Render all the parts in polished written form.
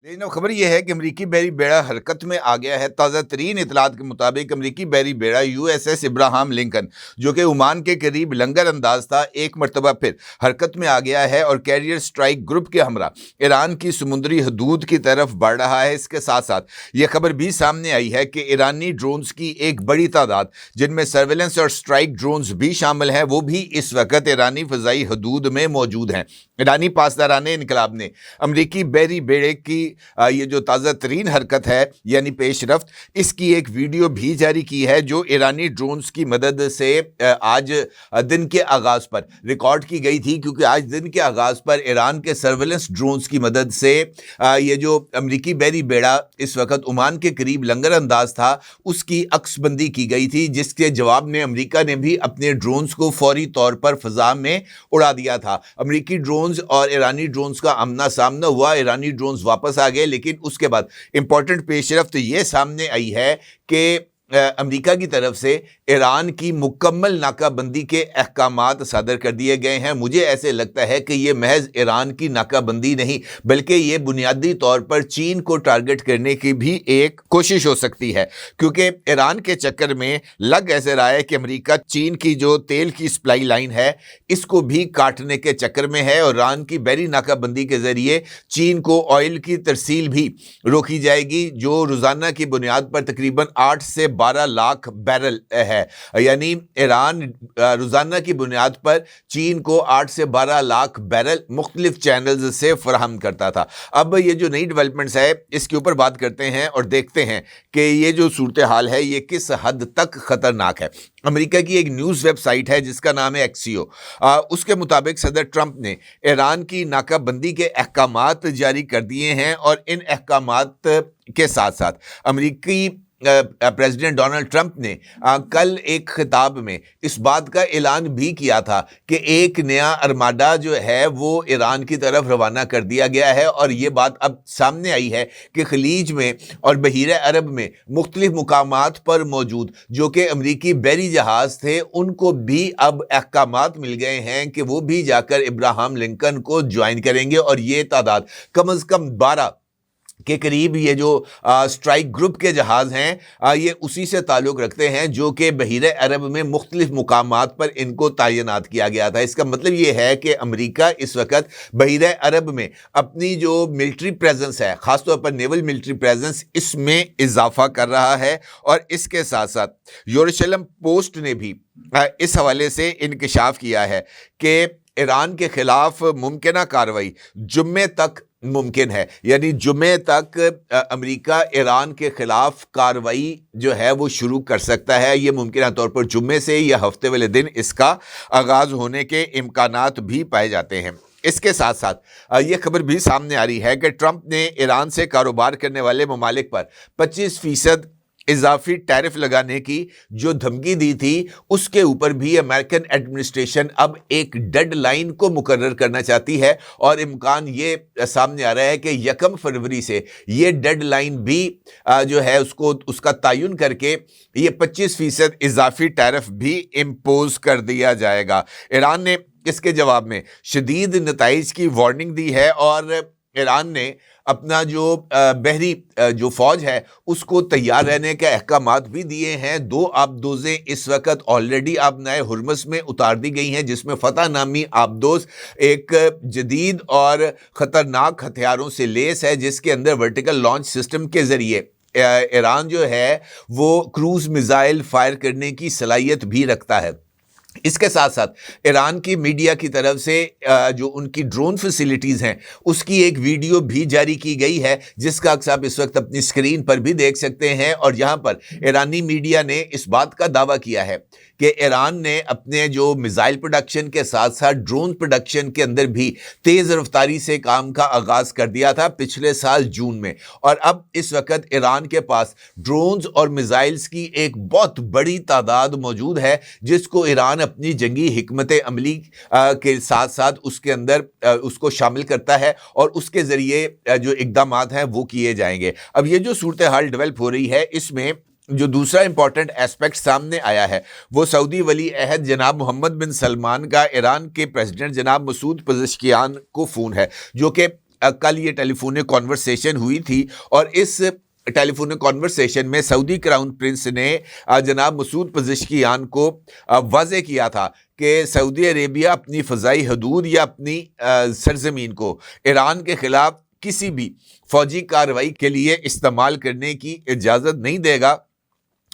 लेकिन अब खबर यह है कि अमरीकी बहरी बेड़ा हरकत में आ गया है। ताज़ा तरीन इतलात के मुताबिक अमरीकी बहरी बेड़ा USS इब्राहम लिंकन, जो कि ओमान के करीब लंगर अंदाज था, एक मरतबा फिर हरकत में आ गया है और कैरियर स्ट्राइक ग्रुप के हमरा ईरान की समुद्री हदूद की तरफ बढ़ रहा है। इसके साथ साथ यह खबर भी सामने आई है कि ईरानी ड्रोन्स की एक बड़ी तादाद, जिनमें सर्वेलेंस और स्ट्राइक ड्रोन्स भी शामिल हैं, वो भी इस वक्त ईरानी फ़ज़ाई हदूद में मौजूद हैं। ईरानी पासदाराने इनकलाब ने अमरीकी बहरी बेड़े की ये जो ताज़ा तरीन हरकत है यानी पेशरफ्त, इसकी एक वीडियो भी जारी की है, जो ईरानी ड्रोन्स की मदद से आज दिन के आगाज़ पर रिकॉर्ड की गई थी, क्योंकि आज दिन के आगाज़ पर ईरान के सर्वेलेंस ड्रोन्स की मदद से ये जो अमरीकी बहरी बेड़ा इस वक्त ओमान के करीब लंगर अंदाज था, उसकी अक्सबंदी की गई थी, जिसके जवाब में अमरीका ने भी अपने ड्रोन्स को फौरी तौर पर फ़ज़ा में उड़ा दिया था। अमरीकी ड्रोन्स और ईरानी ड्रोन्स का आमना सामना हुआ, ईरानी ड्रोन्स वापस आ गए, लेकिन उसके बाद इंपॉर्टेंट पेशरफ्त ये सामने आई है कि अमेरिका की तरफ से ईरान की मुकम्मल नाकाबंदी के अहकामात सादर कर दिए गए हैं। मुझे ऐसे लगता है कि ये महज ईरान की नाकाबंदी नहीं, बल्कि ये बुनियादी तौर पर चीन को टारगेट करने की भी एक कोशिश हो सकती है, क्योंकि ईरान के चक्कर में लग ऐसे रहा है कि अमेरिका चीन की जो तेल की सप्लाई लाइन है, इसको भी काटने के चक्कर में है और ईरान की बहरी नाकाबंदी के ज़रिए चीन को ऑयल की तरसील भी रोकी जाएगी, जो रोज़ाना की बुनियाद पर तकरीबन 8 से 12 लाख बैरल है। यानी ईरान रोज़ाना की बुनियाद पर चीन को 8 से 12 लाख बैरल मुख्तलिफ चैनल्स से फराहम करता था। अब ये जो नई डेवलपमेंट्स है, इसके ऊपर बात करते हैं और देखते हैं कि ये जो सूरत हाल है ये किस हद तक ख़तरनाक है। अमेरिका की एक न्यूज़ वेबसाइट है जिसका नाम है एक्सियो, उसके मुताबिक सदर ट्रंप ने ईरान की नाकाबंदी के अहकामात जारी कर दिए हैं और इन अहकामात के साथ साथ अमेरिकी प्रेसिडेंट डोनाल्ड ट्रंप ने कल एक खिताब में इस बात का ऐलान भी किया था कि एक नया अरमाडा जो है वो ईरान की तरफ रवाना कर दिया गया है। और ये बात अब सामने आई है कि खलीज में और बहीरे अरब में मुख्तलिफ मुकामात पर मौजूद जो कि अमरीकी बहरी जहाज़ थे, उनको भी अब अहकामात मिल गए हैं कि वो भी जाकर इब्राहम लिंकन को ज्वाइन करेंगे और ये तादाद कम अज़ कम 12 के करीब ये जो स्ट्राइक ग्रुप के जहाज़ हैं, ये उसी से ताल्लुक़ रखते हैं जो कि बहीरे अरब में मुख्तलिफ मुकामात पर इनको तैनात किया गया था। इसका मतलब ये है कि अमेरिका इस वक्त बहीरे अरब में अपनी जो मिलिट्री प्रेजेंस है, ख़ासतौर पर नेवल मिलिट्री प्रेजेंस, इसमें इजाफा कर रहा है। और इसके साथ साथ यरूशलेम पोस्ट ने भी इस हवाले से इंकशाफ किया है कि ईरान के ख़िलाफ़ मुमकिना कार्रवाई जुम्मे तक मुमकिन है, यानी जुमे तक अमेरिका ईरान के ख़िलाफ़ कार्रवाई जो है वो शुरू कर सकता है। ये मुमकिन तौर पर जुम्मे से या हफ्ते वाले दिन इसका आगाज़ होने के इम्कानात भी पाए जाते हैं। इसके साथ साथ ये खबर भी सामने आ रही है कि ट्रंप ने ईरान से कारोबार करने वाले ममालिक पर 25% इजाफी टैरिफ लगाने की जो धमकी दी थी, उसके ऊपर भी अमेरिकन एडमिनिस्ट्रेशन अब एक डेडलाइन को मुकर्रर करना चाहती है और इम्कान ये सामने आ रहा है कि 1 फरवरी से ये डेडलाइन भी जो है उसका तयन करके ये 25% इजाफी टैरिफ भी इम्पोज कर दिया जाएगा। ईरान ने इसके जवाब में शदीद नताइज की वार्निंग दी है और ईरान ने अपना जो बहरी जो फ़ौज है उसको तैयार रहने के अहकामात भी दिए हैं। 2 आबदोज़ें इस वक्त ऑलरेडी आबनाए हुर्मुज़ में उतार दी गई हैं, जिसमें फ़तह नामी आबदोज़ एक जदीद और ख़तरनाक हथियारों से लेस है, जिसके अंदर वर्टिकल लॉन्च सिस्टम के ज़रिए ईरान जो है वो क्रूज़ मिज़ाइल फायर करने की सलाहियत भी रखता है। इसके साथ साथ ईरान की मीडिया की तरफ से जो उनकी ड्रोन फैसिलिटीज़ हैं उसकी एक वीडियो भी जारी की गई है, जिसका अक्सर आप इस वक्त अपनी स्क्रीन पर भी देख सकते हैं। और यहाँ पर ईरानी मीडिया ने इस बात का दावा किया है कि ईरान ने अपने जो मिसाइल प्रोडक्शन के साथ साथ ड्रोन प्रोडक्शन के अंदर भी तेज़ रफ्तारी से काम का आगाज़ कर दिया था पिछले साल जून में, और अब इस वक्त ईरान के पास ड्रोन्स और मिसाइल्स की एक बहुत बड़ी तादाद मौजूद है, जिसको ईरान अपनी जंगी हिकमत अमली के साथ साथ उसके अंदर उसको शामिल करता है और उसके ज़रिए जो इक़दामात हैं वो किए जाएंगे। अब ये जो सूरत हाल डेवलप हो रही है, इसमें जो दूसरा इंपॉर्टेंट एस्पेक्ट सामने आया है वो सऊदी वली अहद जनाब मोहम्मद बिन सलमान का ईरान के प्रेसिडेंट जनाब मसूद पज़ेश्कियान को फ़ोन है, जो कि کل یہ ٹیلی فونک کانورسیشن ہوئی تھی، اور اس ٹیلی فونک کانورسیشن میں سعودی کراؤن پرنس نے جناب مسعود پزشکیان کو واضح کیا تھا کہ سعودی عربیہ اپنی فضائی حدود یا اپنی سرزمین کو ایران کے خلاف کسی بھی فوجی کارروائی کے لیے استعمال کرنے کی اجازت نہیں دے گا،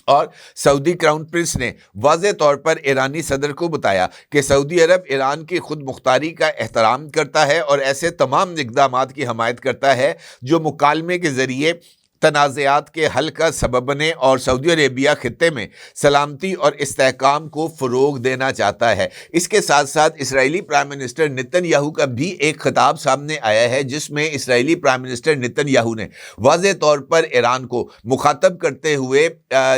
اور سعودی کراؤن پرنس نے واضح طور پر ایرانی صدر کو بتایا کہ سعودی عرب ایران کی خود مختاری کا احترام کرتا ہے اور ایسے تمام اقدامات کی حمایت کرتا ہے جو مکالمے کے ذریعے تنازعات کے حل کا سبب بنے اور سعودی عربیہ خطے میں سلامتی اور استحکام کو فروغ دینا چاہتا ہے۔ اس کے ساتھ ساتھ اسرائیلی پرائم منسٹر نتن یاہو کا بھی ایک خطاب سامنے آیا ہے، جس میں اسرائیلی پرائم منسٹر نتن یاہو نے واضح طور پر ایران کو مخاطب کرتے ہوئے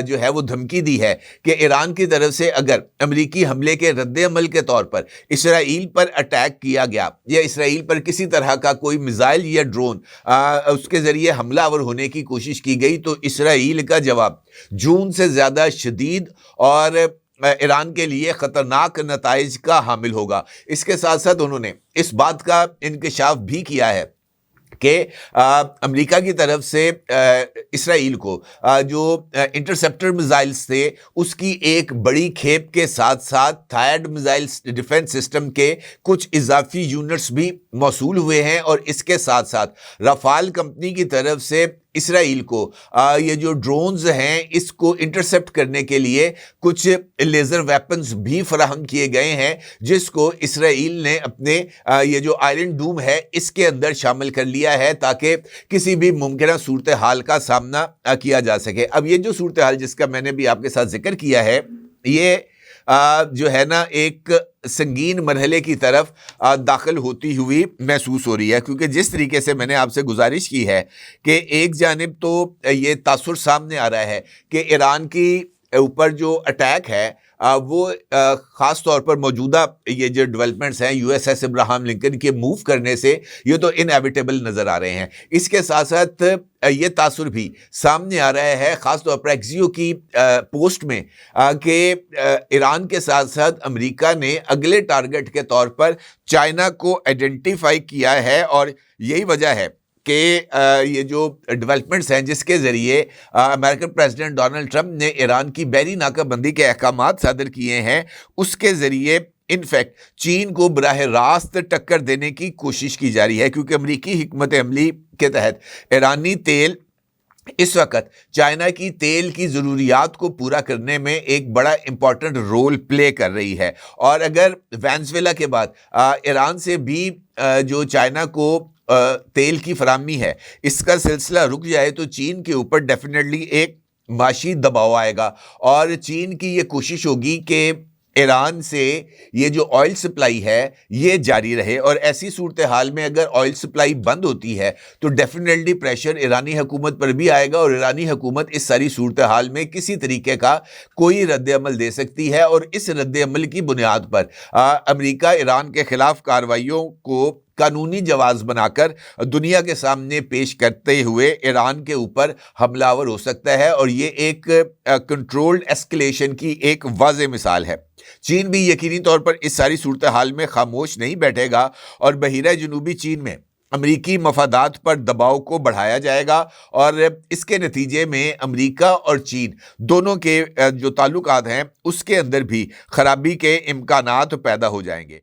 جو ہے وہ دھمکی دی ہے کہ ایران کی طرف سے اگر امریکی حملے کے رد عمل کے طور پر اسرائیل پر اٹیک کیا گیا یا اسرائیل پر کسی طرح کا کوئی میزائل یا ڈرون اس کے ذریعے حملہ آور ہونے کی کوشش کی گئی تو اسرائیل کا جواب جون سے زیادہ شدید اور ایران کے لیے خطرناک نتائج کا حامل ہوگا۔ اس کے ساتھ ساتھ انہوں نے اس بات کا انکشاف بھی کیا ہے کہ امریکہ کی طرف سے اسرائیل کو جو انٹرسیپٹر میزائلز تھے اس کی ایک بڑی کھیپ کے ساتھ ساتھ تھائیڈ میزائل ڈیفنس سسٹم کے کچھ اضافی یونٹس بھی موصول ہوئے ہیں، اور اس کے ساتھ ساتھ رافال کمپنی کی طرف سے اسرائیل کو یہ جو ڈرونز ہیں اس کو انٹرسیپٹ کرنے کے لیے کچھ لیزر ویپنز بھی فراہم کیے گئے ہیں، جس کو اسرائیل نے اپنے یہ جو آئرن ڈوم ہے اس کے اندر شامل کر لیا ہے تاکہ کسی بھی ممکنہ صورتحال کا سامنا کیا جا سکے۔ اب یہ جو صورتحال جس کا میں نے بھی آپ کے ساتھ ذکر کیا ہے، یہ جو ہے نا ایک سنگین مرحلے کی طرف داخل ہوتی ہوئی محسوس ہو رہی ہے، کیونکہ جس طریقے سے میں نے آپ سے گزارش کی ہے کہ ایک جانب تو یہ تاثر سامنے آ رہا ہے کہ ایران کی اوپر جو اٹیک ہے وہ خاص طور پر موجودہ یہ جو ڈیولپمنٹس ہیں U S S Abraham Lincoln کے موو کرنے سے یہ تو انیویٹیبل نظر آ رہے ہیں۔ اس کے ساتھ ساتھ یہ تاثر بھی سامنے آ رہا ہے خاص طور پر ایکزیو کی پوسٹ میں کہ ایران کے ساتھ ساتھ امریکہ نے اگلے ٹارگٹ کے طور پر چائنا کو آئیڈینٹیفائی کیا ہے، اور یہی وجہ ہے کہ یہ جو ڈیولپمنٹس ہیں جس کے ذریعے امریکن پریزیڈنٹ ڈونلڈ ٹرمپ نے ایران کی بحری ناکہ بندی کے احکامات صادر کیے ہیں، اس کے ذریعے انفیکٹ چین کو براہ راست ٹکر دینے کی کوشش کی جا رہی ہے، کیونکہ امریکی حکمت عملی کے تحت ایرانی تیل اس وقت چائنا کی تیل کی ضروریات کو پورا کرنے میں ایک بڑا امپورٹنٹ رول پلے کر رہی ہے، اور اگر وینزویلا کے بعد ایران سے بھی جو چائنا کو تیل کی فراہمی ہے اس کا سلسلہ رک جائے تو چین کے اوپر ڈیفینیٹلی ایک معاشی دباؤ آئے گا، اور چین کی یہ کوشش ہوگی کہ ایران سے یہ جو آئل سپلائی ہے یہ جاری رہے، اور ایسی صورتحال میں اگر آئل سپلائی بند ہوتی ہے تو ڈیفینیٹلی پریشر ایرانی حکومت پر بھی آئے گا، اور ایرانی حکومت اس ساری صورتحال میں کسی طریقے کا کوئی رد عمل دے سکتی ہے، اور اس رد عمل کی بنیاد پر امریکہ ایران کے خلاف کارروائیوں کو قانونی جواز بنا کر دنیا کے سامنے پیش کرتے ہوئے ایران کے اوپر حملہ آور ہو سکتا ہے، اور یہ ایک کنٹرولڈ ایسکلیشن کی ایک واضح مثال ہے۔ چین بھی یقینی طور پر اس ساری صورتحال میں خاموش نہیں بیٹھے گا، اور بحیرہ جنوبی چین میں امریکی مفادات پر دباؤ کو بڑھایا جائے گا، اور اس کے نتیجے میں امریکہ اور چین دونوں کے جو تعلقات ہیں اس کے اندر بھی خرابی کے امکانات پیدا ہو جائیں گے۔